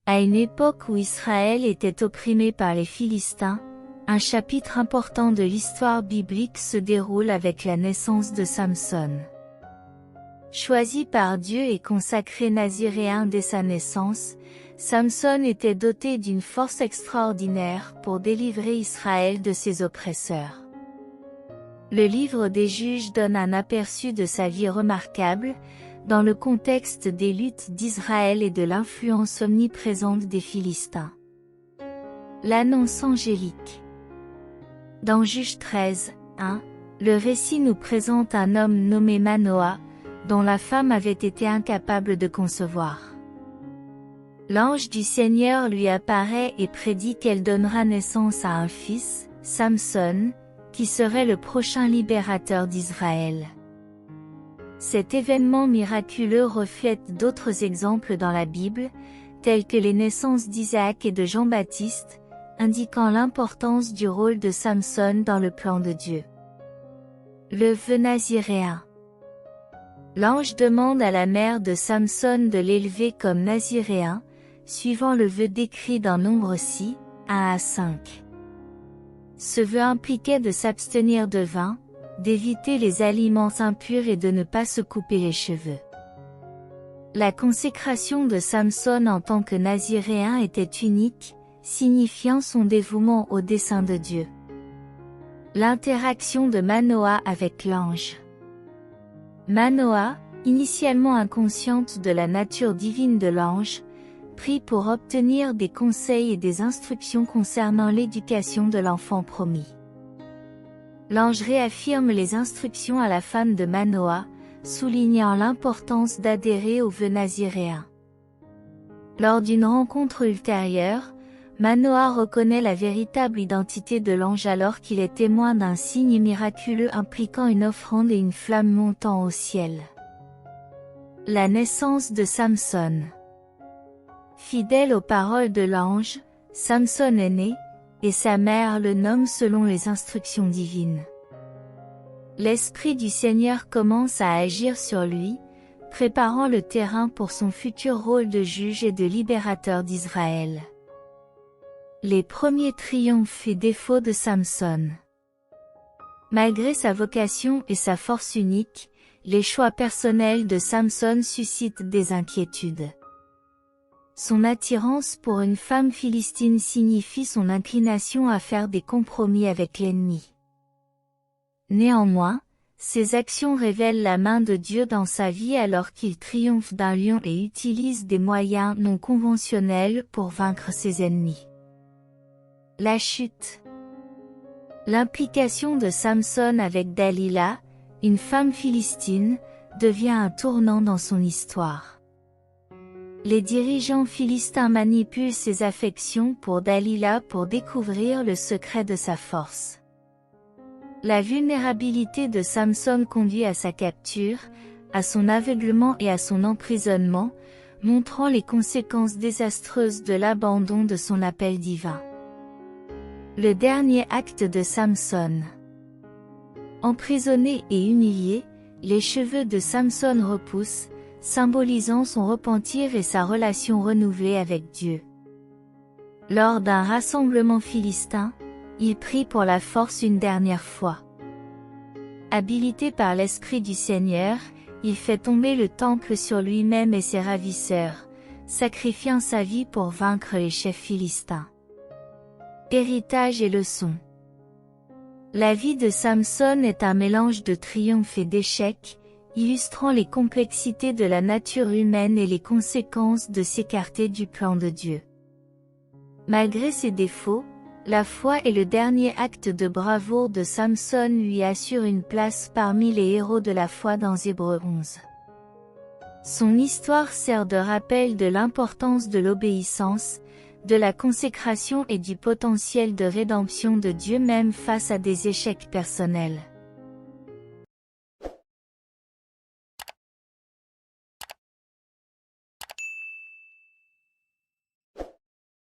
À une époque où Israël était opprimé par les Philistins, un chapitre important de l'histoire biblique se déroule avec la naissance de Samson. Choisi par Dieu et consacré naziréen dès sa naissance, Samson était doté d'une force extraordinaire pour délivrer Israël de ses oppresseurs. Le livre des Juges donne un aperçu de sa vie remarquable, dans le contexte des luttes d'Israël et de l'influence omniprésente des Philistins. L'annonce angélique. Dans Juges 13, 1, le récit nous présente un homme nommé Manoah, dont la femme avait été incapable de concevoir. L'ange du Seigneur lui apparaît et prédit qu'elle donnera naissance à un fils, Samson, qui serait le prochain libérateur d'Israël. Cet événement miraculeux reflète d'autres exemples dans la Bible, tels que les naissances d'Isaac et de Jean-Baptiste, indiquant l'importance du rôle de Samson dans le plan de Dieu. Le vœu naziréen. L'ange demande à la mère de Samson de l'élever comme naziréen, suivant le vœu décrit dans Nombre 6, 1 à 5. Ce vœu impliquait de s'abstenir de vin, d'éviter les aliments impurs et de ne pas se couper les cheveux. La consécration de Samson en tant que naziréen était unique, signifiant son dévouement au dessein de Dieu. L'interaction de Manoah avec l'ange. Manoah, initialement inconsciente de la nature divine de l'ange, prie pour obtenir des conseils et des instructions concernant l'éducation de l'enfant promis. L'ange réaffirme les instructions à la femme de Manoah, soulignant l'importance d'adhérer au vœu naziréen. Lors d'une rencontre ultérieure, Manoah reconnaît la véritable identité de l'ange alors qu'il est témoin d'un signe miraculeux impliquant une offrande et une flamme montant au ciel. La naissance de Samson. Fidèle aux paroles de l'ange, Samson est né, et sa mère le nomme selon les instructions divines. L'Esprit du Seigneur commence à agir sur lui, préparant le terrain pour son futur rôle de juge et de libérateur d'Israël. Les premiers triomphes et défauts de Samson. Malgré sa vocation et sa force unique, les choix personnels de Samson suscitent des inquiétudes. Son attirance pour une femme philistine signifie son inclination à faire des compromis avec l'ennemi. Néanmoins, ses actions révèlent la main de Dieu dans sa vie alors qu'il triomphe d'un lion et utilise des moyens non conventionnels pour vaincre ses ennemis. La chute. L'implication de Samson avec Dalila, une femme philistine, devient un tournant dans son histoire. Les dirigeants philistins manipulent ses affections pour Dalila pour découvrir le secret de sa force. La vulnérabilité de Samson conduit à sa capture, à son aveuglement et à son emprisonnement, montrant les conséquences désastreuses de l'abandon de son appel divin. Le dernier acte de Samson. Emprisonné et humilié, les cheveux de Samson repoussent, symbolisant son repentir et sa relation renouvelée avec Dieu. Lors d'un rassemblement philistin, il prie pour la force une dernière fois. Habilité par l'Esprit du Seigneur, il fait tomber le temple sur lui-même et ses ravisseurs, sacrifiant sa vie pour vaincre les chefs philistins. Héritage et leçons. La vie de Samson est un mélange de triomphe et d'échecs, illustrant les complexités de la nature humaine et les conséquences de s'écarter du plan de Dieu. Malgré ses défauts, la foi et le dernier acte de bravoure de Samson lui assurent une place parmi les héros de la foi dans Hébreux 11. Son histoire sert de rappel de l'importance de l'obéissance, de la consécration et du potentiel de rédemption de Dieu même face à des échecs personnels.